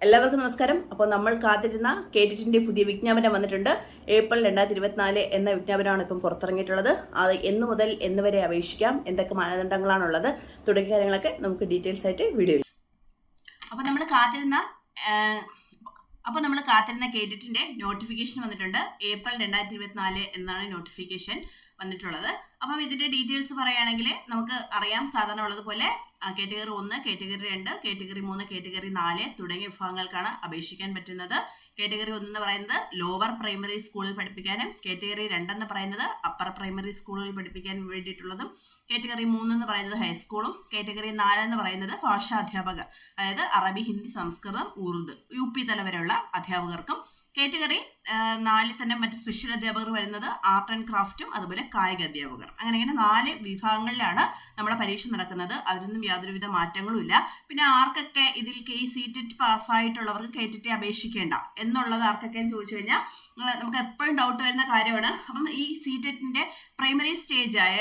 എല്ലാവർക്കും നമസ്കാരം. അപ്പോൾ നമ്മൾ കാത്തിരുന്ന കേറ്റിന്റെ പുതിയ വിജ്ഞാപനം വന്നിട്ടുണ്ട്. ഏപ്രിൽ 2024 എന്ന വിജ്ഞാപനമാണ് ഇപ്പം പുറത്തിറങ്ങിയിട്ടുള്ളത്. അത് എന്ന് മുതൽ എന്ന് വരെ അപേക്ഷിക്കാം, എന്തൊക്കെ മാനദണ്ഡങ്ങളാണുള്ളത് തുടങ്ങിയ കാര്യങ്ങളൊക്കെ നമുക്ക് ഡീറ്റെയിൽസ് ആയിട്ട് വീഡിയോയിൽ. അപ്പോൾ നമ്മൾ കാത്തിരുന്ന കേറ്റിന്റെ നോട്ടിഫിക്കേഷൻ വന്നിട്ടുണ്ട്. ഏപ്രിൽ 2024 എന്നാണ് നോട്ടിഫിക്കേഷൻ വന്നിട്ടുള്ളത്. അപ്പം ഇതിന്റെ ഡീറ്റെയിൽസ് പറയുകയാണെങ്കിൽ നമുക്ക് അറിയാം, സാധാരണ ഉള്ളതുപോലെ കാറ്റഗറി 1, കാറ്റഗറി 2, കാറ്റഗറി 3, കാറ്റഗറി 4 തുടങ്ങിയ വിഭാഗങ്ങൾക്കാണ് അപേക്ഷിക്കാൻ പറ്റുന്നത്. കാറ്റഗറി 1 എന്ന് പറയുന്നത് ലോവർ പ്രൈമറി സ്കൂളിൽ പഠിപ്പിക്കാനും, കാറ്റഗറി 2 എന്ന് പറയുന്നത് അപ്പർ പ്രൈമറി സ്കൂളുകളിൽ പഠിപ്പിക്കാൻ വേണ്ടിയിട്ടുള്ളതും, കാറ്റഗറി 3 എന്ന് പറയുന്നത് ഹൈസ്കൂളും, കാറ്റഗറി 4 എന്ന് പറയുന്നത് ഭാഷാധ്യാപകർ, അതായത് അറബി, ഹിന്ദി, സംസ്കൃതം, ഉറുദു, UP തല വരെയുള്ള അധ്യാപകർക്കും, കാറ്റഗറി 4 തന്നെ മറ്റ് സ്പെഷ്യൽ അധ്യാപകർ വരുന്നത് ആർട്ട് ആൻഡ് ക്രാഫ്റ്റും അതുപോലെ കായിക അധ്യാപകർ. അങ്ങനെ 4 വിഭാഗങ്ങളിലാണ് നമ്മുടെ പരീക്ഷ നടക്കുന്നത്. അതിലൊന്നും യാതൊരുവിധ മാറ്റങ്ങളും ഇല്ല. പിന്നെ ആർക്കൊക്കെ ഇതിൽ CTET പാസ്സായിട്ടുള്ളവർക്ക് KTET അപേക്ഷിക്കേണ്ട എന്നുള്ളത് ആർക്കൊക്കെ ചോദിച്ചു കഴിഞ്ഞാൽ നമുക്ക് എപ്പോഴും ഡൗട്ട് വരുന്ന കാര്യമാണ്. അപ്പം ഈ CTETന്റെ പ്രൈമറി സ്റ്റേജ് ആയ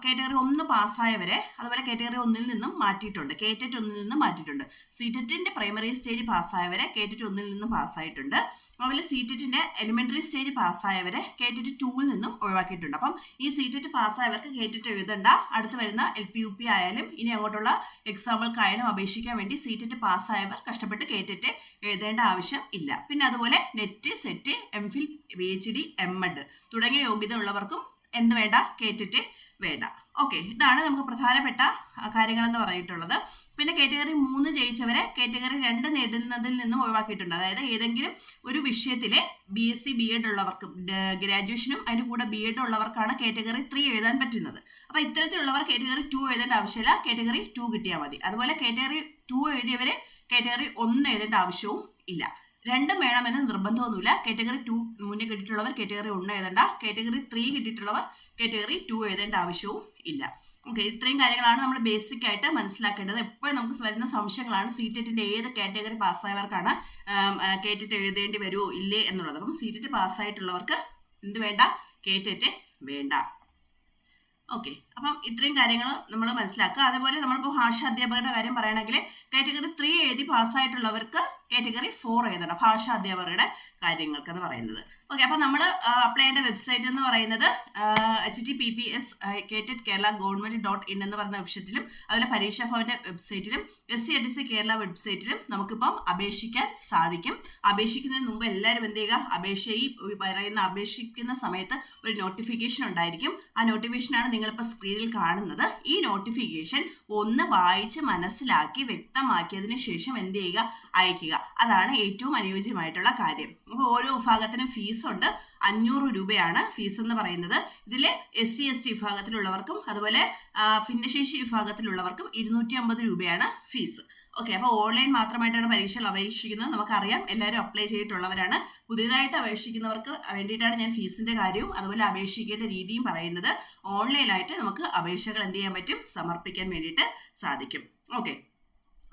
കാറ്റഗറി 1 പാസ്സായവരെ അതുപോലെ കാറ്റഗറി 1 നിന്നും മാറ്റിയിട്ടുണ്ട്, KTET 1 നിന്നും മാറ്റിയിട്ടുണ്ട്. CTETന്റെ പ്രൈമറി സ്റ്റേജ് പാസ്സായവരെ KTET 1 നിന്നും പാസ്സായിട്ടുണ്ട്. അതുപോലെ CTETന്റെ എലിമെന്ററി സ്റ്റേജ് പാസ്സായവരെ KTET 2 നിന്നും ഒഴിവാക്കിയിട്ടുണ്ട്. അപ്പം ഈ CTET പാസ്സായവർക്ക് KTET എഴുതണ്ട. അടുത്ത് വരുന്ന LP UP ആയാലും ഇനി അങ്ങോട്ടുള്ള എക്സാമുകൾക്കായാലും അപേക്ഷിക്കാൻ വേണ്ടി CTET പാസ്സായവർ കഷ്ടപ്പെട്ട് KTET എഴുതേണ്ട ആവശ്യം ഇല്ല. പിന്നെ അതുപോലെ net, set, MPhil, PhD, MEd തുടങ്ങിയ യോഗ്യത ഉള്ളവർക്കും എന്ത് വേണ്ട, KTET വേണ്ട. ഓക്കെ, ഇതാണ് നമുക്ക് പ്രധാനപ്പെട്ട കാര്യങ്ങളെന്ന് പറഞ്ഞിട്ടുള്ളത്. പിന്നെ കാറ്റഗറി 3 ജയിച്ചവരെ കാറ്റഗറി 2 നേടുന്നതിൽ നിന്നും ഒഴിവാക്കിയിട്ടുണ്ട്. അതായത് ഏതെങ്കിലും ഒരു വിഷയത്തിലെ BSc BEd ഉള്ളവർക്ക്, ഗ്രാജുവേഷനും അതിൻ്റെ കൂടെ BEd ഉള്ളവർക്കാണ് കാറ്റഗറി 3 എഴുതാൻ പറ്റുന്നത്. അപ്പോൾ ഇത്തരത്തിലുള്ളവർ കാറ്റഗറി 2 എഴുതേണ്ട ആവശ്യമില്ല, കാറ്റഗറി 2 കിട്ടിയാൽ മതി. അതുപോലെ കാറ്റഗറി 2 എഴുതിയവരെ കാറ്റഗറി 1 എഴുതേണ്ട ആവശ്യവും ഇല്ല. രണ്ടും വേണമെന്ന് നിർബന്ധമൊന്നുമില്ല. കാറ്റഗറി 2 മുന്നേ കിട്ടിയിട്ടുള്ളവർ കാറ്റഗറി 1 എഴുതണ്ട, കാറ്റഗറി 3 കിട്ടിയിട്ടുള്ളവർ കാറ്റഗറി 2 എഴുതേണ്ട ആവശ്യവും ഇല്ല. ഓക്കെ, ഇത്രയും കാര്യങ്ങളാണ് നമ്മൾ ബേസിക് ആയിട്ട് മനസ്സിലാക്കേണ്ടത്. എപ്പോഴും നമുക്ക് വരുന്ന സംശയങ്ങളാണ് CTETന്റെ ഏത് കാറ്റഗറി പാസ്സായവർക്കാണ് KTET എഴുതേണ്ടി വരുമോ ഇല്ലേ എന്നുള്ളത്. അപ്പം CTET പാസ്സായിട്ടുള്ളവർക്ക് എന്ത് വേണ്ട, KTET വേണ്ട. ഓക്കെ, അപ്പം ഇത്രയും കാര്യങ്ങൾ നമ്മൾ മനസ്സിലാക്കുക. അതേപോലെ നമ്മളിപ്പോൾ ഭാഷാധ്യാപകരുടെ കാര്യം പറയുകയാണെങ്കിൽ കാറ്റഗറി 3 എഴുതി പാസ്സായിട്ടുള്ളവർക്ക് കാറ്റഗറി 4 എഴുതണം, ഭാഷാധ്യാപകരുടെ കാര്യങ്ങൾക്ക് എന്ന് പറയുന്നത്. ഓക്കെ, അപ്പം നമ്മൾ അപ്ലൈ ചെയ്യേണ്ട വെബ്സൈറ്റ് എന്ന് പറയുന്നത് https KTET-Kerala-Government.in എന്ന് പറയുന്ന വെബ്സൈറ്റിലും അതുപോലെ പരീക്ഷാ ഭവന്റെ വെബ്സൈറ്റിലും SCETC കേരള വെബ്സൈറ്റിലും നമുക്കിപ്പം അപേക്ഷിക്കാൻ സാധിക്കും. അപേക്ഷിക്കുന്നതിന് മുമ്പ് എല്ലാവരും എന്ത് ചെയ്യുക, അപേക്ഷിക്കുന്ന സമയത്ത് ഒരു നോട്ടിഫിക്കേഷൻ ഉണ്ടായിരിക്കും. ആ നോട്ടിഫിക്കേഷനാണ് നിങ്ങളിപ്പോൾ സ്ക്രീനിൽ കാണുന്നത്. ഈ നോട്ടിഫിക്കേഷൻ ഒന്ന് വായിച്ച് മനസ്സിലാക്കി വ്യക്തമാക്കിയതിന് ശേഷം എന്ത് ചെയ്യുക, അയക്കുക. അതാണ് ഏറ്റവും അനുയോജ്യമായിട്ടുള്ള കാര്യം. അപ്പോൾ ഓരോ വിഭാഗത്തിനും ഫീസ് ഉണ്ട്. 500 രൂപയാണ് ഫീസ് എന്ന് പറയുന്നത്. ഇതിൽ SC ST വിഭാഗത്തിലുള്ളവർക്കും അതുപോലെ ഭിന്നശേഷി വിഭാഗത്തിലുള്ളവർക്കും 250 രൂപയാണ് ഫീസ്. ഓക്കെ, അപ്പോൾ ഓൺലൈൻ മാത്രമായിട്ടാണ് പരീക്ഷകൾ അപേക്ഷിക്കുന്നത്. നമുക്കറിയാം, എല്ലാവരും അപ്ലൈ ചെയ്തിട്ടുള്ളവരാണ്. പുതിയതായിട്ട് അപേക്ഷിക്കുന്നവർക്ക് വേണ്ടിയിട്ടാണ് ഞാൻ ഫീസിന്റെ കാര്യവും അതുപോലെ അപേക്ഷിക്കേണ്ട രീതിയും പറയുന്നത്. ഓൺലൈനായിട്ട് നമുക്ക് അപേക്ഷകൾ എന്ത് ചെയ്യാൻ പറ്റും, സമർപ്പിക്കാൻ വേണ്ടിയിട്ട് സാധിക്കും. ഓക്കെ,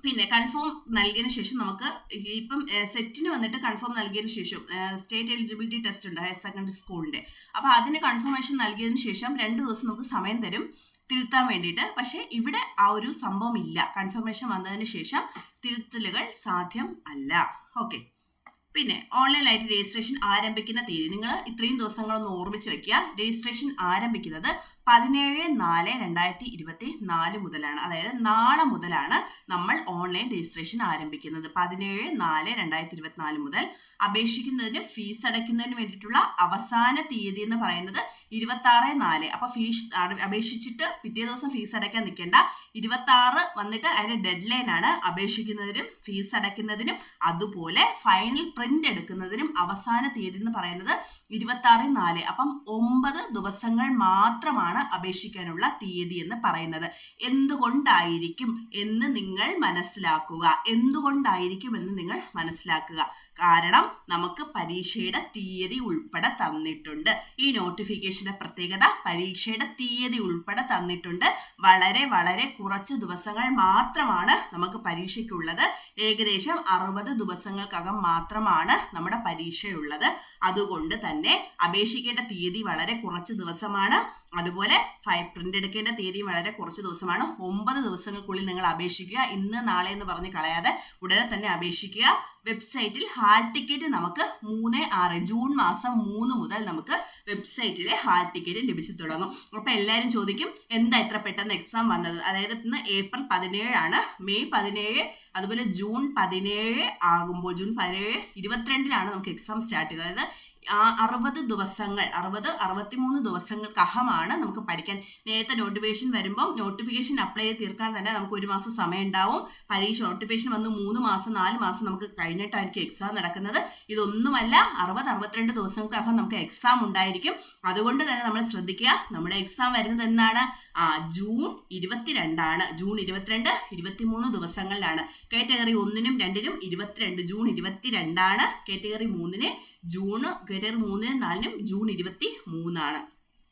പിന്നെ കൺഫേം നൽകിയതിന് ശേഷം നമുക്ക് ഇപ്പം സെറ്റിന് വന്നിട്ട് കൺഫേം നൽകിയതിന് ശേഷം സ്റ്റേറ്റ് എലിജിബിലിറ്റി ടെസ്റ്റ് ഉണ്ട് ഹയർ സെക്കൻഡറി സ്കൂളിൻ്റെ. അപ്പോൾ അതിന് കൺഫർമേഷൻ നൽകിയതിന് ശേഷം 2 ദിവസം നമുക്ക് സമയം തരും തിരുത്താൻ വേണ്ടിയിട്ട്. പക്ഷേ ഇവിടെ ആ ഒരു സംഭവം ഇല്ല. കൺഫർമേഷൻ വന്നതിന് ശേഷം തിരുത്തലുകൾ സാധ്യം അല്ല. ഓക്കെ, പിന്നെ ഓൺലൈനായിട്ട് രജിസ്ട്രേഷൻ ആരംഭിക്കുന്ന തീയതി നിങ്ങൾ ഇത്രയും ദിവസങ്ങളൊന്ന് ഓർമ്മിച്ച് വെക്കുക. രജിസ്ട്രേഷൻ ആരംഭിക്കുന്നത് 17/4/2024 മുതലാണ്. അതായത് നാളെ മുതലാണ് നമ്മൾ ഓൺലൈൻ രജിസ്ട്രേഷൻ ആരംഭിക്കുന്നത്. 17/4/2024 മുതൽ. അപേക്ഷിക്കുന്നതിന് ഫീസ് അടയ്ക്കുന്നതിന് വേണ്ടിയിട്ടുള്ള അവസാന തീയതി എന്ന് പറയുന്നത് 26/4. അപ്പോൾ ഫീസ് അപേക്ഷിച്ചിട്ട് പിറ്റേ ദിവസം ഫീസ് അടയ്ക്കാൻ നിൽക്കേണ്ട. 26 വന്നിട്ട് അതിൻ്റെ ഡെഡ് ലൈൻ ആണ്. അപേക്ഷിക്കുന്നതിനും ഫീസ് അടയ്ക്കുന്നതിനും അതുപോലെ ഫൈനൽ പ്രിന്റ് എടുക്കുന്നതിനും അവസാന തീയതി എന്ന് പറയുന്നത് 26/4. അപ്പം 9 ദിവസങ്ങൾ മാത്രമാണ് അപേക്ഷിക്കാനുള്ള തീയതി എന്ന് പറയുന്നത്. എന്തുകൊണ്ടായിരിക്കും എന്ന് നിങ്ങൾ മനസ്സിലാക്കുക. കാരണം നമുക്ക് പരീക്ഷയുടെ തീയതി ഉൾപ്പെടെ തന്നിട്ടുണ്ട്. ഈ നോട്ടിഫിക്കേഷന്റെ പ്രത്യേകത പരീക്ഷയുടെ തീയതി ഉൾപ്പെടെ തന്നിട്ടുണ്ട്. വളരെ വളരെ കുറച്ച് ദിവസങ്ങൾ മാത്രമാണ് നമുക്ക് പരീക്ഷയ്ക്കുള്ളത്. ഏകദേശം 60 ദിവസങ്ങൾക്കകം മാത്രമാണ് മാത്രമാണ് നമ്മുടെ പരീക്ഷയുള്ളത്. അതുകൊണ്ട് തന്നെ അപേക്ഷിക്കേണ്ട തീയതി വളരെ കുറച്ച് ദിവസമാണ്. അതുപോലെ പ്രിന്റ് എടുക്കേണ്ട തീയതി വളരെ കുറച്ച് ദിവസമാണ്. 9 ദിവസങ്ങൾക്കുള്ളിൽ നിങ്ങൾ അപേക്ഷിക്കുക. ഇന്ന് നാളെ എന്ന് പറഞ്ഞ് കളയാതെ ഉടനെ തന്നെ അപേക്ഷിക്കുക. വെബ്സൈറ്റിൽ ഹാൾ ടിക്കറ്റ് നമുക്ക് 3/6 ജൂൺ മാസം 3 മുതൽ നമുക്ക് വെബ്സൈറ്റിലെ ഹാൾ ടിക്കറ്റ് ലഭിച്ചു തുടങ്ങും. അപ്പോൾ എല്ലാവരും ചോദിക്കും എന്താ ഇത്ര പെട്ടെന്ന് എക്സാം വന്നത്? അതായത് ഇന്ന് ഏപ്രിൽ 17 ആണ്, മെയ് 17 അതുപോലെ ജൂൺ 17 ആകുമ്പോൾ ജൂൺ 17 22 നമുക്ക് എക്സാം സ്റ്റാർട്ട് ചെയ്തത്. അതായത് 60 ദിവസങ്ങൾ 63 ദിവസങ്ങൾക്കകമാണ് നമുക്ക് പഠിക്കാൻ. നേരത്തെ നോട്ടിഫിക്കേഷൻ വരുമ്പോൾ നോട്ടിഫിക്കേഷൻ അപ്ലൈ ചെയ്ത് തീർക്കാൻ തന്നെ നമുക്ക് 1 മാസം സമയം ഉണ്ടാവും. പരീക്ഷ നോട്ടിഫിക്കേഷൻ വന്ന് 3 മാസം 4 മാസം നമുക്ക് കഴിഞ്ഞിട്ടായിരിക്കും എക്സാം നടക്കുന്നത്. ഇതൊന്നുമല്ല, 62 ദിവസങ്ങൾക്കകം നമുക്ക് എക്സാം ഉണ്ടായിരിക്കും. അതുകൊണ്ട് തന്നെ നമ്മൾ ശ്രദ്ധിക്കുക. നമ്മുടെ എക്സാം വരുന്നത് എന്നാണ്? ജൂൺ 22 ആണ്. ജൂൺ 22 23 ദിവസങ്ങളിലാണ്. കാറ്റഗറി 1നും 2നും 22 ജൂൺ 22 ആണ്. കാറ്റഗറി 3ന് കാറ്റഗറി 3നും 4നും ജൂൺ 23 ആണ്.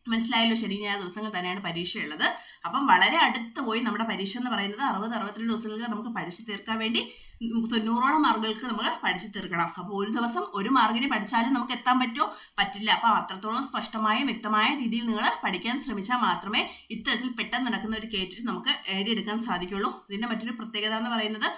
മനസ്സിലായല്ലോ? ശനി ഞായർ ദിവസങ്ങൾ തന്നെയാണ് പരീക്ഷയുള്ളത്. അപ്പം വളരെ അടുത്ത് പോയി നമ്മുടെ പരീക്ഷ എന്ന് പറയുന്നത് 62 ദിവസങ്ങൾക്ക് നമുക്ക് പഠിച്ചു തീർക്കാൻ വേണ്ടി 90ഓളം മാർക്കുകൾക്ക് നമ്മൾ പഠിച്ചു തീർക്കണം. അപ്പോൾ ഒരു ദിവസം 1 മാർക്കിന് പഠിച്ചാലും നമുക്ക് എത്താൻ പറ്റുമോ? പറ്റില്ല. അപ്പോൾ അത്രത്തോളം സ്പഷ്ടമായും വ്യക്തമായ രീതിയിൽ നിങ്ങൾ പഠിക്കാൻ ശ്രമിച്ചാൽ മാത്രമേ ഇത്തരത്തിൽ പെട്ടെന്ന് നടക്കുന്ന ഒരു കേറ്റിൽ നമുക്ക് നേടിയെടുക്കാൻ സാധിക്കുള്ളൂ. ഇതിൻ്റെ മറ്റൊരു പ്രത്യേകത എന്ന് പറയുന്നത്,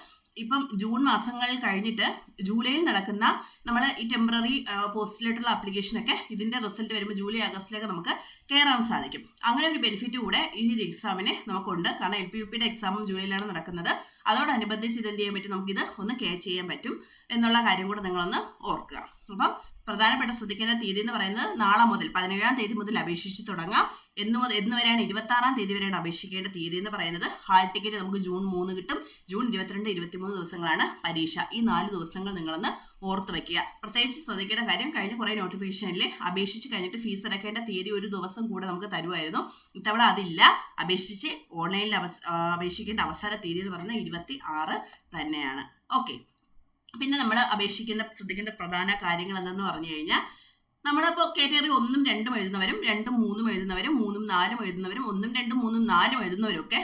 ഇപ്പം ജൂൺ മാസങ്ങൾ കഴിഞ്ഞിട്ട് ജൂലൈയിൽ നടക്കുന്ന നമ്മൾ ഈ ടെമ്പററി പോസ്റ്റിലായിട്ടുള്ള ആപ്ലിക്കേഷനൊക്കെ ഇതിൻ്റെ റിസൾട്ട് വരുമ്പോൾ ജൂലൈ ആഗസ്റ്റിലൊക്കെ നമുക്ക് കയറാൻ സാധിക്കും. അങ്ങനെ ഒരു ബെനിഫിറ്റ് കൂടെ ഈ എക്സാമിന് നമുക്കുണ്ട്. കാരണം LP-UPയുടെ എക്സാമും ജൂലൈയിലാണ് നടക്കുന്നത്. അതോടനുബന്ധിച്ച് ഇത് എന്ത് ചെയ്യാൻ പറ്റും? നമുക്കിത് ഒന്ന് ക്യാച്ച് ചെയ്യാൻ പറ്റും എന്നുള്ള കാര്യം കൂടെ നിങ്ങളൊന്ന് ഓർക്കുക. അപ്പം പ്രധാനപ്പെട്ട ശ്രദ്ധിക്കേണ്ട തീയതി എന്ന് പറയുന്നത് നാളെ മുതൽ 17-ാം തീയതി മുതൽ അപേക്ഷിച്ച് തുടങ്ങാം. എന്ന് വരെയാണ്? 26-ാം തീയതി വരെയാണ് അപേക്ഷിക്കേണ്ട തീയതി എന്ന് പറയുന്നത്. ഹാൾ ടിക്കറ്റ് നമുക്ക് ജൂൺ 3 കിട്ടും. ജൂൺ 22, 23 ദിവസങ്ങളാണ് പരീക്ഷ. ഈ 4 ദിവസങ്ങൾ നിങ്ങളൊന്ന് ഓർത്ത് വയ്ക്കുക. പ്രത്യേകിച്ച് ശ്രദ്ധിക്കേണ്ട കാര്യം, കഴിഞ്ഞ കുറേ നോട്ടിഫിക്കേഷനിൽ അപേക്ഷിച്ച് കഴിഞ്ഞിട്ട് ഫീസ് അടയ്ക്കേണ്ട തീയതി ഒരു ദിവസം കൂടെ നമുക്ക് തരുമായിരുന്നു. ഇത്തവണ അതില്ല. അപേക്ഷിച്ച് ഓൺലൈനിൽ അപേക്ഷിക്കേണ്ട അവസാന തീയതി എന്ന് പറയുന്നത് 26 തന്നെയാണ്. ഓക്കെ. പിന്നെ നമ്മൾ ശ്രദ്ധിക്കേണ്ട പ്രധാന കാര്യങ്ങൾ എന്തെന്ന് പറഞ്ഞു കഴിഞ്ഞാൽ, നമ്മളിപ്പോൾ കാറ്റഗറി 1ഉം 2ഉം എഴുതുന്നവരും 2ഉം 3ഉം എഴുതുന്നവരും 3ഉം 4ഉം എഴുതുന്നവരും 1ഉം 2ഉം 3ഉം 4ഉം എഴുതുന്നവരൊക്കെ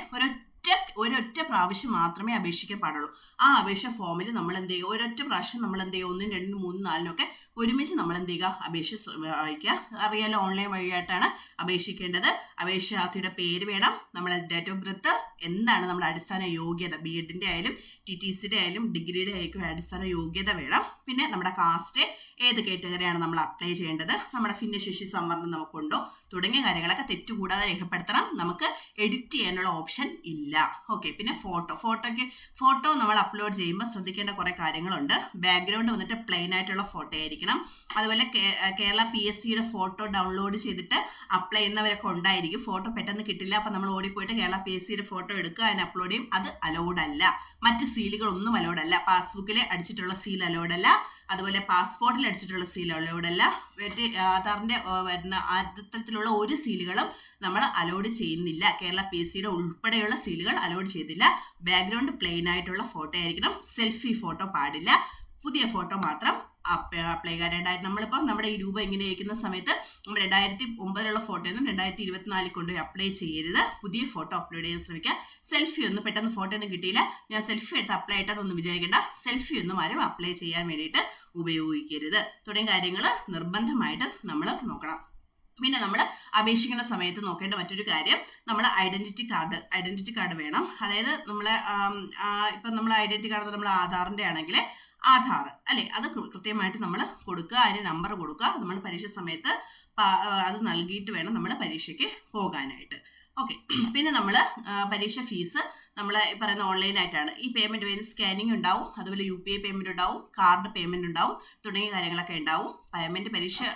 ഒരൊറ്റ പ്രാവശ്യം മാത്രമേ അപേക്ഷിക്കാൻ പാടുള്ളൂ. ആ അപേക്ഷ ഫോമിൽ നമ്മൾ എന്ത് ചെയ്യുക? ഒരൊറ്റ പ്രാവശ്യം നമ്മൾ എന്ത് ചെയ്യുക? 1ഉം 2ഉം 3ഉം 4ഉം ഒക്കെ ഒരുമിച്ച് നമ്മൾ എന്ത് ചെയ്യുക? അപേക്ഷ അയക്കുക. അറിയാലോ, ഓൺലൈൻ വഴിയായിട്ടാണ് അപേക്ഷിക്കേണ്ടത്. അപേക്ഷാർത്ഥിയുടെ പേര് വേണം, നമ്മുടെ ഡേറ്റ് ഓഫ് ബർത്ത്, എന്താണ് നമ്മുടെ അടിസ്ഥാന യോഗ്യത, BEdന്റെ ആയാലും TTCയുടെ ആയാലും ഡിഗ്രിയുടെ ആയിരിക്കും അടിസ്ഥാന യോഗ്യത വേണം. പിന്നെ നമ്മുടെ കാസ്റ്റ്, ഏത് കാറ്റഗറിയാണ് നമ്മൾ അപ്ലൈ ചെയ്യേണ്ടത്, നമ്മുടെ ഭിന്നശേഷി സംവരണം നമുക്കുണ്ടോ തുടങ്ങിയ കാര്യങ്ങളൊക്കെ തെറ്റുകൂടാതെ രേഖപ്പെടുത്തണം. നമുക്ക് എഡിറ്റ് ചെയ്യാനുള്ള ഓപ്ഷൻ ഇല്ല. ഓക്കെ. പിന്നെ ഫോട്ടോ നമ്മൾ അപ്ലോഡ് ചെയ്യുമ്പോൾ ശ്രദ്ധിക്കേണ്ട കുറേ കാര്യങ്ങളുണ്ട്. ബാക്ക്ഗ്രൗണ്ട് വന്നിട്ട് പ്ലെയിൻ ആയിട്ടുള്ള ഫോട്ടോ ആയിരിക്കണം. അതുപോലെ കേരള PSCയുടെ ഫോട്ടോ ഡൗൺലോഡ് ചെയ്തിട്ട് അപ്ലൈ ചെയ്യുന്നവരൊക്കെ ഉണ്ടായിരിക്കും. ഫോട്ടോ പെട്ടെന്ന് കിട്ടില്ല. അപ്പം നമ്മൾ ഓടിപ്പോയിട്ട് കേരള PSCയുടെ ഫോട്ടോ എടുക്കുക, അതിന് അപ്ലോഡ് ചെയ്യും. അത് അലൗഡ് അല്ല. മറ്റ് സീലുകളൊന്നും അലൗഡ് അല്ല. പാസ്ബുക്കിൽ അടിച്ചിട്ടുള്ള സീൽ അലൗഡ് അല്ല. അതുപോലെ പാസ്പോർട്ടിൽ അടിച്ചിട്ടുള്ള സീൽ അലൗഡ് അല്ല. ആധാറിൻ്റെ വരുന്ന അത്തരത്തിലുള്ള ഒരു സീലുകളും നമ്മൾ അലൗഡ് ചെയ്യുന്നില്ല. കേരള PSCയുടെ ഉൾപ്പെടെയുള്ള സീലുകൾ അലൗഡ് ചെയ്തില്ല. ബാക്ക്ഗ്രൗണ്ട് പ്ലെയിൻ ആയിട്ടുള്ള ഫോട്ടോ ആയിരിക്കണം. സെൽഫി ഫോട്ടോ പാടില്ല. പുതിയ ഫോട്ടോ മാത്രം അപ്ലൈ ചെയ്യാൻ. നമ്മളിപ്പം നമ്മുടെ ഈ രൂപ ഇങ്ങനെ അയക്കുന്ന സമയത്ത് നമ്മൾ 2009 ഫോട്ടോയൊന്നും 2024 കൊണ്ടുപോയി അപ്ലൈ ചെയ്യരുത്. പുതിയ ഫോട്ടോ അപ്ലോഡ് ചെയ്യാൻ ശ്രമിക്കുക. സെൽഫി ഒന്നും പെട്ടെന്ന് ഫോട്ടോ ഒന്നും കിട്ടിയില്ല, ഞാൻ സെൽഫി എടുത്ത് അപ്ലൈ ഇട്ടതൊന്നും വിചാരിക്കേണ്ട. സെൽഫി ഒന്നും ആരും അപ്ലൈ ചെയ്യാൻ വേണ്ടിയിട്ട് ഉപയോഗിക്കരുത്. തുടങ്ങിയ കാര്യങ്ങൾ നിർബന്ധമായിട്ട് നമ്മൾ നോക്കണം. പിന്നെ നമ്മൾ അപേക്ഷിക്കുന്ന സമയത്ത് നോക്കേണ്ട മറ്റൊരു കാര്യം, നമ്മൾ ഐഡന്റിറ്റി കാർഡ് വേണം. അതായത് ഇപ്പം നമ്മൾ ഐഡന്റിറ്റി കാർഡ് നമ്മൾ ആധാറിൻ്റെ ആണെങ്കിൽ ആധാർ അല്ലേ, അത് കൃത്യമായിട്ട് നമ്മൾ കൊടുക്കുക. അതിൻ്റെ നമ്പർ കൊടുക്കുക. നമ്മൾ പരീക്ഷ സമയത്ത് അത് നൽകിയിട്ട് വേണം നമ്മൾ പരീക്ഷയ്ക്ക് പോകാനായിട്ട്. ഓക്കെ. പിന്നെ നമ്മൾ പരീക്ഷ ഫീസ് നമ്മൾ പറയുന്ന ഓൺലൈനായിട്ടാണ്. ഈ പേയ്മെൻറ്റ് വരുന്ന സ്കാനിങ് ഉണ്ടാവും, അതുപോലെ UPI പേയ്മെൻറ്റ് ഉണ്ടാവും, കാർഡ് പേയ്മെൻറ്റ് ഉണ്ടാവും, തുടങ്ങിയ കാര്യങ്ങളൊക്കെ ഉണ്ടാവും.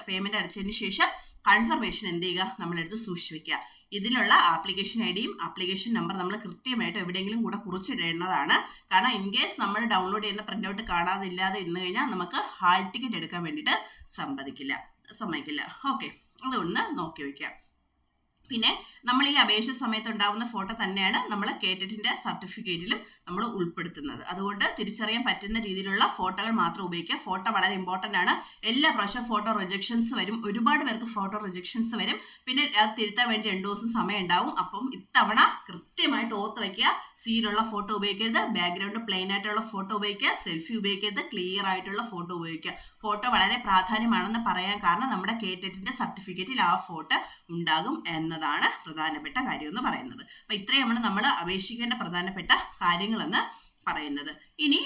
പേയ്മെൻറ്റ് അടച്ചതിന് ശേഷം കൺഫർമേഷൻ എന്ത് ചെയ്യുക? നമ്മളെടുത്ത് സൂക്ഷിച്ച് വയ്ക്കുക. ഇതിലുള്ള ആപ്ലിക്കേഷൻ ഐഡിയും ആപ്ലിക്കേഷൻ നമ്പർ നമ്മൾ കൃത്യമായിട്ട് എവിടെയെങ്കിലും കൂടെ കുറിച്ചിടേണ്ടതാണ്. കാരണം ഇൻ കേസ് നമ്മൾ ഡൗൺലോഡ് ചെയ്യുന്ന പ്രിൻ്റ് ഔട്ട് കാണാതില്ലാതെ ഇരുന്ന് കഴിഞ്ഞാൽ നമുക്ക് ഹാൾ ടിക്കറ്റ് എടുക്കാൻ വേണ്ടിയിട്ട് സമ്മതിക്കില്ല. ഓക്കെ, അതൊന്ന് നോക്കി വയ്ക്കുക. പിന്നെ നമ്മൾ ഈ അപേക്ഷ സമയത്ത് ഉണ്ടാവുന്ന ഫോട്ടോ തന്നെയാണ് നമ്മൾ കേറ്ററ്റിന്റെ സർട്ടിഫിക്കറ്റിലും നമ്മൾ ഉൾപ്പെടുത്തുന്നത്. അതുകൊണ്ട് തിരിച്ചറിയാൻ പറ്റുന്ന രീതിയിലുള്ള ഫോട്ടോകൾ മാത്രം ഉപയോഗിക്കുക. ഫോട്ടോ വളരെ ഇമ്പോർട്ടൻ്റ് ആണ്. എല്ലാ പ്രാവശ്യം ഫോട്ടോ റിജക്ഷൻസ് വരും, ഒരുപാട് പേർക്ക് ഫോട്ടോ റിജക്ഷൻസ് വരും. പിന്നെ അത് തിരുത്താൻ വേണ്ടി 2 ദിവസം സമയം ഉണ്ടാവും. അപ്പം ഇത്തവണ കൃത്യമായിട്ട് ഓർത്ത് വയ്ക്കുക. സീലുള്ള ഫോട്ടോ ഉപയോഗിക്കരുത്, ബാക്ക്ഗ്രൗണ്ട് പ്ലെയിൻ ആയിട്ടുള്ള ഫോട്ടോ ഉപയോഗിക്കുക, സെൽഫി ഉപയോഗിക്കരുത്, ക്ലിയർ ആയിട്ടുള്ള ഫോട്ടോ ഉപയോഗിക്കുക. ഫോട്ടോ വളരെ പ്രാധാന്യമാണെന്ന് പറയാൻ കാരണം നമ്മുടെ കേറ്ററ്റിന്റെ സർട്ടിഫിക്കറ്റിൽ ആ ഫോട്ടോ ഉണ്ടാകും എന്നതാണ് പ്രധാനപ്പെട്ട കാര്യം എന്ന് പറയുന്നത്. അപ്പൊ ഇത്രയുമാണ് നമ്മൾ അപേക്ഷിക്കേണ്ട പ്രധാനപ്പെട്ട കാര്യങ്ങളെന്ന് പറയുന്നത്. ഇനി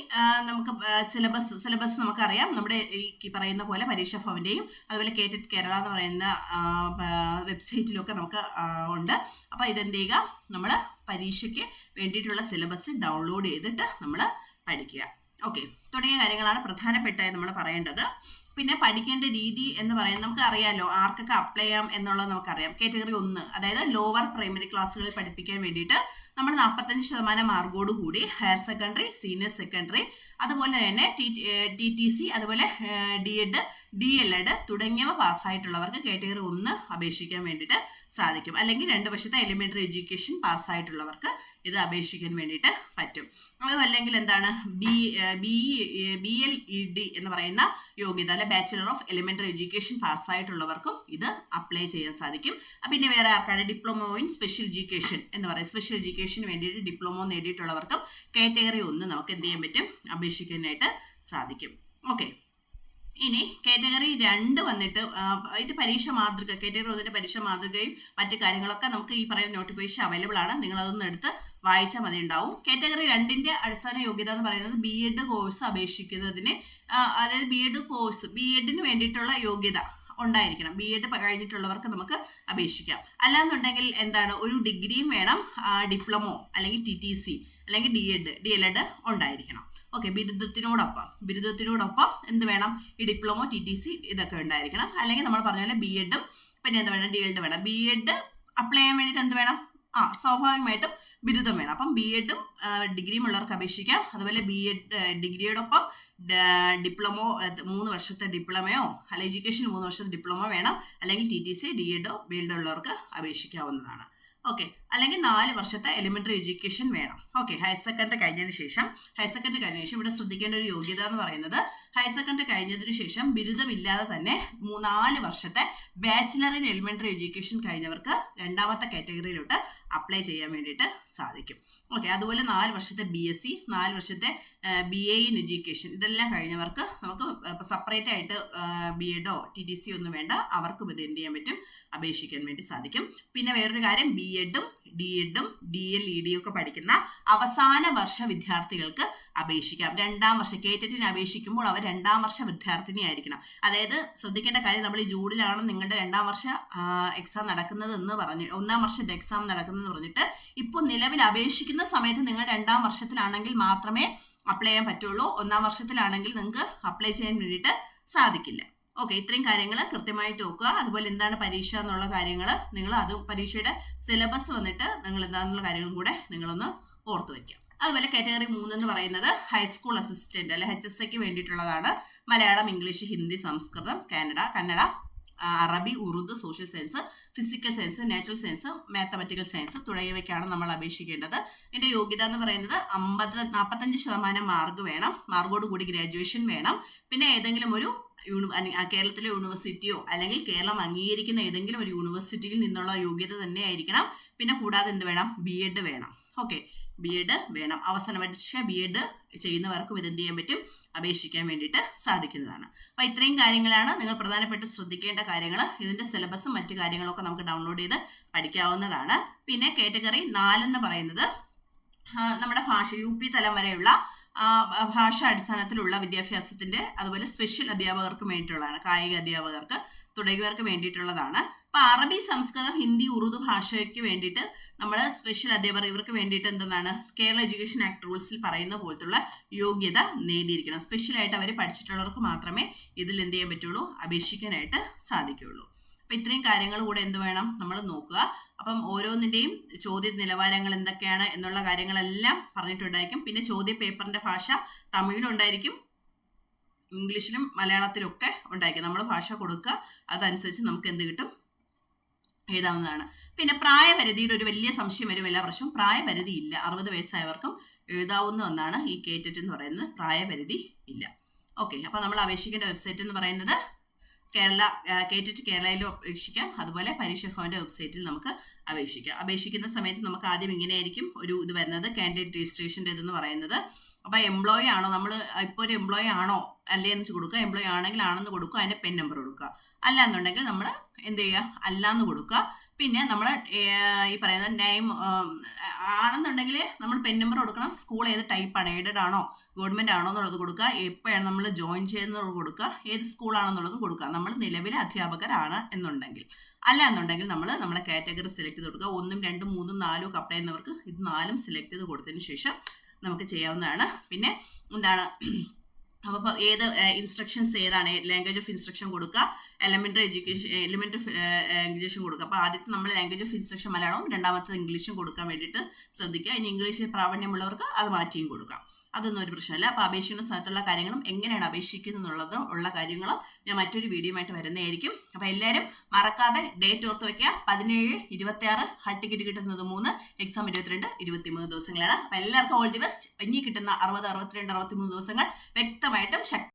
നമുക്ക് സിലബസ് നമുക്കറിയാം. നമ്മുടെ ഈ പറയുന്ന പോലെ പരീക്ഷാ ഭവന്റെയും അതുപോലെ കേറ്ററ്റ് കേരള എന്ന് പറയുന്ന വെബ്സൈറ്റിലൊക്കെ നമുക്ക് ഉണ്ട്. അപ്പോൾ ഇതെന്ത് ചെയ്യുക, നമ്മൾ പരീക്ഷയ്ക്ക് വേണ്ടിയിട്ടുള്ള സിലബസ് ഡൗൺലോഡ് ചെയ്തിട്ട് നമ്മൾ പഠിക്കുക. ഓക്കെ, തുടങ്ങിയ കാര്യങ്ങളാണ് പ്രധാനപ്പെട്ടായി നമ്മൾ പറയേണ്ടത്. പിന്നെ പഠിക്കേണ്ട രീതി എന്ന് പറയുന്നത് നമുക്ക് അറിയാമല്ലോ, ആർക്കൊക്കെ അപ്ലൈ ചെയ്യാം എന്നുള്ളത് നമുക്കറിയാം. കാറ്റഗറി 1 അതായത് ലോവർ പ്രൈമറി ക്ലാസ്സുകളിൽ പഠിപ്പിക്കാൻ വേണ്ടിയിട്ട് നമ്മൾ 45% മാർക്കോട് കൂടി ഹയർ സെക്കൻഡറി, സീനിയർ സെക്കൻഡറി, അതുപോലെ തന്നെ TTC, അതുപോലെ D.Ed, DLed തുടങ്ങിയവ പാസ്സായിട്ടുള്ളവർക്ക് കാറ്റഗറി 1 അപേക്ഷിക്കാൻ വേണ്ടിയിട്ട് സാധിക്കും. അല്ലെങ്കിൽ 2 വർഷത്തെ എലിമെന്ററി എഡ്യൂക്കേഷൻ പാസ്സായിട്ടുള്ളവർക്ക് ഇത് അപേക്ഷിക്കാൻ വേണ്ടിയിട്ട് പറ്റും. അതുമല്ലെങ്കിൽ എന്താണ് BLED എന്ന് പറയുന്ന യോഗ്യത, അല്ലെ ബാച്ചിലർ ഓഫ് എലിമെന്ററി എഡ്യൂക്കേഷൻ പാസ്സായിട്ടുള്ളവർക്കും ഇത് അപ്ലൈ ചെയ്യാൻ സാധിക്കും. പിന്നെ വേറെ ആർക്കാണ് ഡിപ്ലോമ ഇൻ സ്പെഷ്യൽ എഡ്യൂക്കേഷൻ എന്ന് പറയും. സ്പെഷ്യൽ എഡ്യൂക്കേഷന് വേണ്ടിയിട്ട് ഡിപ്ലോമ നേടിയിട്ടുള്ളവർക്കും കാറ്റഗറി 1 നമുക്ക് എന്ത് ചെയ്യാൻ പറ്റും, അപേക്ഷിക്കാനായിട്ട് സാധിക്കും. ഓക്കെ, ഇനി കാറ്റഗറി 2 വന്നിട്ട് അതിന്റെ പരീക്ഷ മാതൃക, കാറ്റഗറി 1 പരീക്ഷ മാതൃകയും മറ്റു കാര്യങ്ങളൊക്കെ നമുക്ക് ഈ പറയുന്ന നോട്ടിഫിക്കേഷൻ അവൈലബിൾ ആണ്. നിങ്ങൾ അതൊന്ന് എടുത്ത് വായിച്ചാൽ മതി ഉണ്ടാവും. കാറ്റഗറി 2 അടിസ്ഥാന യോഗ്യത എന്ന് പറയുന്നത് B.Ed കോഴ്സ് അപേക്ഷിക്കുന്നതിന്, അതായത് B.Edന് വേണ്ടിയിട്ടുള്ള യോഗ്യത ഉണ്ടായിരിക്കണം. B.Ed കഴിഞ്ഞിട്ടുള്ളവർക്ക് നമുക്ക് അപേക്ഷിക്കാം. അല്ലാന്നുണ്ടെങ്കിൽ എന്താണ്, ഒരു ഡിഗ്രിയും വേണം, ഡിപ്ലോമോ അല്ലെങ്കിൽ TTC അല്ലെങ്കിൽ DLed ഉണ്ടായിരിക്കണം. ഓക്കെ, ബിരുദത്തിനോടൊപ്പം എന്ത് വേണം, ഈ ഡിപ്ലോമോ TTC ഇതൊക്കെ ഉണ്ടായിരിക്കണം. അല്ലെങ്കിൽ നമ്മൾ പറഞ്ഞ പോലെ B.Edഉം പിന്നെ എന്താ വേണം, DLed വേണം. B.Ed അപ്ലൈ ചെയ്യാൻ വേണ്ടിയിട്ട് എന്ത് വേണം, സ്വാഭാവികമായിട്ടും ബിരുദം വേണം. അപ്പം B.Edഉം ഡിഗ്രിയും ഉള്ളവർക്ക് അപേക്ഷിക്കാം. അതുപോലെ B.Ed ഡിഗ്രിയോടൊപ്പം ഡിപ്ലോമോ 3 വർഷത്തെ ഡിപ്ലോമയോ അല്ലെങ്കിൽ എഡ്യൂക്കേഷൻ 3 വർഷത്തെ ഡിപ്ലോമോ വേണം. അല്ലെങ്കിൽ TTC, D.Edോ B.Ed ഉള്ളവർക്ക് അപേക്ഷിക്കാവുന്നതാണ്. ഓക്കെ, അല്ലെങ്കിൽ 4 വർഷത്തെ എലിമെന്ററി എഡ്യൂക്കേഷൻ വേണം. ഓക്കെ, ഹയർ സെക്കൻഡറി കഴിഞ്ഞതിന് ശേഷം ഇവിടെ ശ്രദ്ധിക്കേണ്ട ഒരു യോഗ്യത എന്ന് പറയുന്നത്, ഹയർ സെക്കൻഡറി കഴിഞ്ഞതിന് ശേഷം ബിരുദമില്ലാതെ തന്നെ 4 വർഷത്തെ ബാച്ചിലർ ഇൻ എലിമെന്ററി എഡ്യൂക്കേഷൻ കഴിഞ്ഞവർക്ക് 2ാമത്തെ കാറ്റഗറിയിലോട്ട് അപ്ലൈ ചെയ്യാൻ വേണ്ടിയിട്ട് സാധിക്കും. ഓക്കെ, അതുപോലെ 4 വർഷത്തെ BSc, 4 വർഷത്തെ BA ഇൻ എഡ്യൂക്കേഷൻ ഇതെല്ലാം കഴിഞ്ഞവർക്ക് നമുക്ക് സെപ്പറേറ്റ് ആയിട്ട് B.Edോ TTC ഒന്നും വേണ്ട, അവർക്കും ഇത് എന്ത് ചെയ്യാൻ പറ്റും, അപേക്ഷിക്കാൻ വേണ്ടി സാധിക്കും. പിന്നെ വേറൊരു കാര്യം, B.Edഉം D.Edഉം DLEDയും ഒക്കെ പഠിക്കുന്ന അവസാന വർഷ വിദ്യാർത്ഥികൾക്ക് അപേക്ഷിക്കാം. 2ാം വർഷം കേറ്ററ്റിന് അപേക്ഷിക്കുമ്പോൾ അവർ 2ാം വർഷ വിദ്യാർത്ഥിനി ആയിരിക്കണം. അതായത് ശ്രദ്ധിക്കേണ്ട കാര്യം, നമ്മൾ ഈ ജൂണിലാണ് നിങ്ങളുടെ 2ാം വർഷ എക്സാം നടക്കുന്നത് എന്ന് പറഞ്ഞ് 1ാം വർഷത്തെ എക്സാം നടക്കുന്നതെന്ന് പറഞ്ഞിട്ട് ഇപ്പോൾ നിലവിൽ അപേക്ഷിക്കുന്ന സമയത്ത് നിങ്ങൾ 2ാം വർഷത്തിലാണെങ്കിൽ മാത്രമേ അപ്ലൈ ചെയ്യാൻ പറ്റുള്ളൂ. 1ാം വർഷത്തിലാണെങ്കിൽ നിങ്ങൾക്ക് അപ്ലൈ ചെയ്യാൻ വേണ്ടിയിട്ട് സാധിക്കില്ല. ഓക്കെ, ഇത്രയും കാര്യങ്ങൾ കൃത്യമായിട്ട് നോക്കുക. അതുപോലെ എന്താണ് പരീക്ഷ എന്നുള്ള കാര്യങ്ങൾ നിങ്ങൾ പരീക്ഷയുടെ സിലബസ് വന്നിട്ട് നിങ്ങൾ എന്താണെന്നുള്ള കാര്യങ്ങളും കൂടെ നിങ്ങളൊന്ന് ഓർത്തു വയ്ക്കുക. അതുപോലെ കാറ്റഗറി 3 എന്ന് പറയുന്നത് ഹൈസ്കൂൾ അസിസ്റ്റന്റ് അല്ലെ HSAക്ക് വേണ്ടിയിട്ടുള്ളതാണ്. മലയാളം, ഇംഗ്ലീഷ്, ഹിന്ദി, സംസ്കൃതം, കന്നഡ, അറബി, Urdu, social science, physical science, natural science, mathematical science തുടങ്ങിയവയ്ക്കാണ് നമ്മൾ അപേക്ഷിക്കേണ്ടത്. ഇതിന്റെ യോഗ്യത എന്ന് പറയുന്നത് 45% മാർക്ക് വേണം. മാർക്കോട് കൂടി ഗ്രാജുവേഷൻ വേണം. പിന്നെ ഏതെങ്കിലും ഒരു കേരളത്തിലെ യൂണിവേഴ്സിറ്റിയോ അല്ലെങ്കിൽ കേരളം അംഗീകരിക്കുന്ന ഏതെങ്കിലും ഒരു യൂണിവേഴ്സിറ്റിയിൽ നിന്നുള്ള യോഗ്യത തന്നെ ആയിരിക്കണം. പിന്നെ കൂടാതെ എന്ത് വേണം, B.Ed വേണം. ഓക്കെ, B.Ed വേണം. അവസാന വർഷ B.Ed ചെയ്യുന്നവർക്കും ഇത് എന്ത് ചെയ്യാൻ പറ്റും, അപേക്ഷിക്കാൻ വേണ്ടിയിട്ട് സാധിക്കുന്നതാണ്. അപ്പോൾ ഇത്രയും കാര്യങ്ങളാണ് നിങ്ങൾ പ്രധാനപ്പെട്ട് ശ്രദ്ധിക്കേണ്ട കാര്യങ്ങൾ. ഇതിന്റെ സിലബസും മറ്റു കാര്യങ്ങളൊക്കെ നമുക്ക് ഡൗൺലോഡ് ചെയ്ത് പഠിക്കാവുന്നതാണ്. പിന്നെ കാറ്റഗറി 4 എന്ന് പറയുന്നത് നമ്മുടെ ഭാഷ UP തലം വരെയുള്ള ഭാഷാ അടിസ്ഥാനത്തിലുള്ള വിദ്യാഭ്യാസത്തിന്റെ, അതുപോലെ സ്പെഷ്യൽ അധ്യാപകർക്ക് വേണ്ടിയിട്ടുള്ളതാണ്. കായിക അധ്യാപകർക്ക് തുടങ്ങിയവർക്ക് വേണ്ടിയിട്ടുള്ളതാണ്. അപ്പൊ അറബി, സംസ്കൃതം, ഹിന്ദി, ഉറുദു ഭാഷയ്ക്ക് വേണ്ടിയിട്ട് നമ്മൾ സ്പെഷ്യൽ അധ്യാപകർ ഇവർക്ക് വേണ്ടിയിട്ട് എന്താണ്, കേരള എഡ്യൂക്കേഷൻ ആക്ട് റൂൾസിൽ പറയുന്ന പോലത്തുള്ള യോഗ്യത നേടിയിരിക്കണം. സ്പെഷ്യലായിട്ട് അവർ പഠിച്ചിട്ടുള്ളവർക്ക് മാത്രമേ ഇതിൽ എന്ത് ചെയ്യാൻ പറ്റുള്ളൂ, അപേക്ഷിക്കാനായിട്ട് സാധിക്കുകയുള്ളൂ. അപ്പൊ ഇത്രയും കാര്യങ്ങൾ കൂടെ എന്ത് വേണം, നമ്മൾ നോക്കുക. അപ്പം ഓരോന്നിന്റെയും ചോദ്യ നിലവാരങ്ങൾ എന്തൊക്കെയാണ് എന്നുള്ള കാര്യങ്ങളെല്ലാം പറഞ്ഞിട്ടുണ്ടായിരിക്കും. പിന്നെ ചോദ്യ പേപ്പറിന്റെ ഭാഷ തമിഴിലുണ്ടായിരിക്കും, ഇംഗ്ലീഷിലും മലയാളത്തിലും ഒക്കെ ഉണ്ടായിരിക്കും. നമ്മൾ ഭാഷ കൊടുക്കുക, അതനുസരിച്ച് നമുക്ക് എന്ത് കിട്ടും, എഴുതാവുന്നതാണ്. പിന്നെ പ്രായപരിധിയുടെ ഒരു വലിയ സംശയം വരും എല്ലാ വർഷവും. പ്രായപരിധി ഇല്ല, 60 വയസ്സായവർക്കും എഴുതാവുന്ന ഒന്നാണ് ഈ കേറ്ററ്റ് എന്ന് പറയുന്നത്. പ്രായപരിധി ഇല്ല. ഓക്കെ, അപ്പോൾ നമ്മൾ അപേക്ഷിക്കേണ്ട വെബ്സൈറ്റ് എന്ന് പറയുന്നത് കേറ്ററ്റ് കേരളയിലും അപേക്ഷിക്കാം, അതുപോലെ പരീക്ഷ ഭവന്റെ വെബ്സൈറ്റിൽ നമുക്ക് അപേക്ഷിക്കാം. അപേക്ഷിക്കുന്ന സമയത്ത് നമുക്ക് ആദ്യം ഇങ്ങനെയായിരിക്കും ഒരു ഇത് വരുന്നത്, കാൻഡിഡേറ്റ് രജിസ്ട്രേഷൻ്റെ ഇതെന്ന് പറയുന്നത്. അപ്പോൾ എംപ്ലോയി ആണോ, നമ്മൾ ഇപ്പോൾ ഒരു എംപ്ലോയി ആണോ അല്ലേ എന്ന് കൊടുക്കുക. എംപ്ലോയി ആണെങ്കിൽ ആണെന്ന് കൊടുക്കുക, അതിൻ്റെ പെൻ നമ്പർ കൊടുക്കുക. അല്ല എന്നുണ്ടെങ്കിൽ നമ്മൾ എന്ത് ചെയ്യുക, അല്ലാന്ന് കൊടുക്കുക. പിന്നെ നമ്മൾ ഈ പറയുന്ന നെയിം ആണെന്നുണ്ടെങ്കിൽ നമ്മൾ പെൻ നമ്പർ കൊടുക്കണം. സ്കൂൾ ഏത് ടൈപ്പാണ്, എയ്ഡഡ് ആണോ ഗവൺമെൻറ് ആണോ എന്നുള്ളത് കൊടുക്കുക. എപ്പോഴാണ് നമ്മൾ ജോയിൻ ചെയ്യുന്നത് കൊടുക്കുക. ഏത് സ്കൂളാണെന്നുള്ളത് കൊടുക്കുക. നമ്മൾ നിലവിലെ അധ്യാപകരാണ് എന്നുണ്ടെങ്കിൽ. അല്ല എന്നുണ്ടെങ്കിൽ നമ്മളെ കാറ്റഗറി സെലക്ട് ചെയ്ത് കൊടുക്കുക. 1, 2, 3, 4 ഒക്കെ അപ്ലൈ ചെയ്യുന്നവർക്ക് ഇത് 4 സെലക്ട് ചെയ്ത് കൊടുത്തതിന് ശേഷം നമുക്ക് ചെയ്യാവുന്നതാണ്. പിന്നെ എന്താണ്, അപ്പോൾ ഏത് ഇൻസ്ട്രക്ഷൻസ് ഏതാണ്, ലാംഗ്വേജ് ഓഫ് ഇൻസ്ട്രക്ഷൻ കൊടുക്കുക, എലിമെൻ്ററി എഡ്യൂക്കേഷൻ കൊടുക്കുക. അപ്പോൾ ആദ്യത്തെ നമ്മൾ ലാംഗ്വേജ് ഓഫ് ഇൻസ്ട്രക്ഷൻ മലയാളവും, രണ്ടാമത്തെ ഇംഗ്ലീഷും കൊടുക്കാൻ വേണ്ടിയിട്ട് ശ്രദ്ധിക്കുക. ഇനി ഇംഗ്ലീഷിൽ പ്രാവീണ്യമുള്ളവർക്ക് അത് മാറ്റിയും കൊടുക്കാം. അതൊന്നും ഒരു പ്രശ്നമല്ല. അപ്പോൾ അപേക്ഷിക്കുന്ന സ്ഥലത്തുള്ള കാര്യങ്ങളും എങ്ങനെയാണ് അപേക്ഷിക്കുന്നത് ഉള്ള കാര്യങ്ങളും ഞാൻ മറ്റൊരു വീഡിയോയുമായിട്ട് വരുന്നതായിരിക്കും. അപ്പോൾ എല്ലാവരും മറക്കാതെ ഡേറ്റ് ഓർത്ത് വയ്ക്കുക. 17, 26 ഹാൾ ടിക്കറ്റ് കിട്ടുന്നത് 3, എക്സാം 22, 23 ദിവസങ്ങളാണ്. അപ്പോൾ എല്ലാവർക്കും ഓൾ ദി ബെസ്റ്റ്. ഇനി കിട്ടുന്ന 60, 62, 63 ദിവസങ്ങൾ വ്യക്തമായിട്ടും